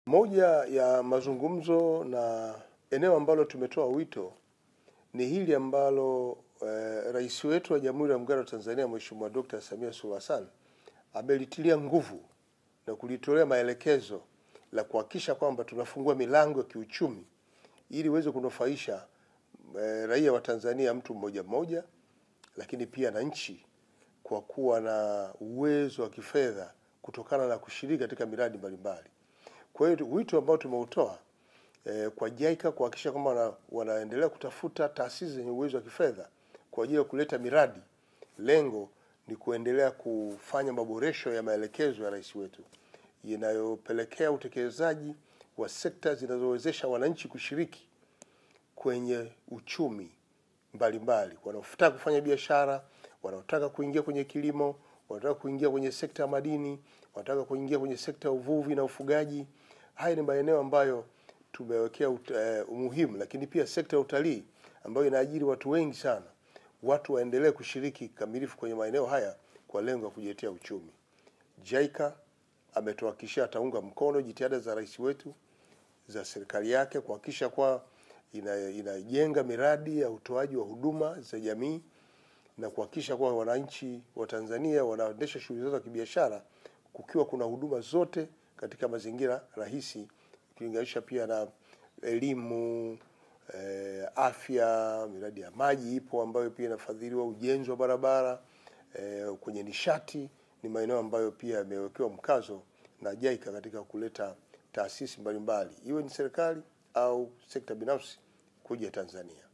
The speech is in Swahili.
Moja ya mazungumzo na eneo ambalo tumetoa wito ni hili ambalo Rais wetu wa Jamhuri ya Muungano wa Tanzania Mheshimiwa Dr. Samia Suluhu Hassan amelitilia nguvu na kulitolea maelekezo la kuhakikisha kwamba tunafungua milango ya kiuchumi ili iweze kunufaisha raia wa Tanzania mtu mmoja mmoja, lakini pia na nchi kwa kuwa na uwezo wa kifedha kutokana na kushiriki katika miradi mbalimbali. Kwa hiyo wito ambao tumeutoa kwa JICA kuhakikisha kwamba wanaendelea kutafuta taasisi zenye uwezo wa kifedha kwa ajili ya kuleta miradi. Lengo ni kuendelea kufanya maboresho ya maelekezo ya rais wetu yanayopelekea utekelezaji wa sekta zinazowezesha wananchi kushiriki kwenye uchumi mbalimbali. Wanaotaka kufanya biashara, wanaotaka kuingia kwenye kilimo, wanataka kuingia kwenye sekta ya madini, wanataka kuingia kwenye sekta ya uvuvi na ufugaji. Haya ni maeneo ambayo tumewekea umuhimu, lakini pia sekta ya utalii ambayo inaajiri watu wengi sana. Watu waendelee kushiriki kamilifu kwenye maeneo haya kwa lengo la kujiletea uchumi. JICA ametuhakikishia ataunga mkono jitihada za rais wetu za serikali yake kuhakikisha kwa inajenga miradi ya utoaji wa huduma za jamii na kuhakikisha kwa wananchi wa Tanzania wanaendesha shughuli zao za kibiashara kukiwa kuna huduma zote katika mazingira rahisi, ukilinganisha pia na elimu, afya, miradi ya maji ipo ambayo pia inafadhiliwa, ujenzi wa barabara, kwenye nishati ni maeneo ambayo pia yamewekewa mkazo na JICA katika kuleta taasisi mbalimbali, iwe ni serikali au sekta binafsi kuja Tanzania.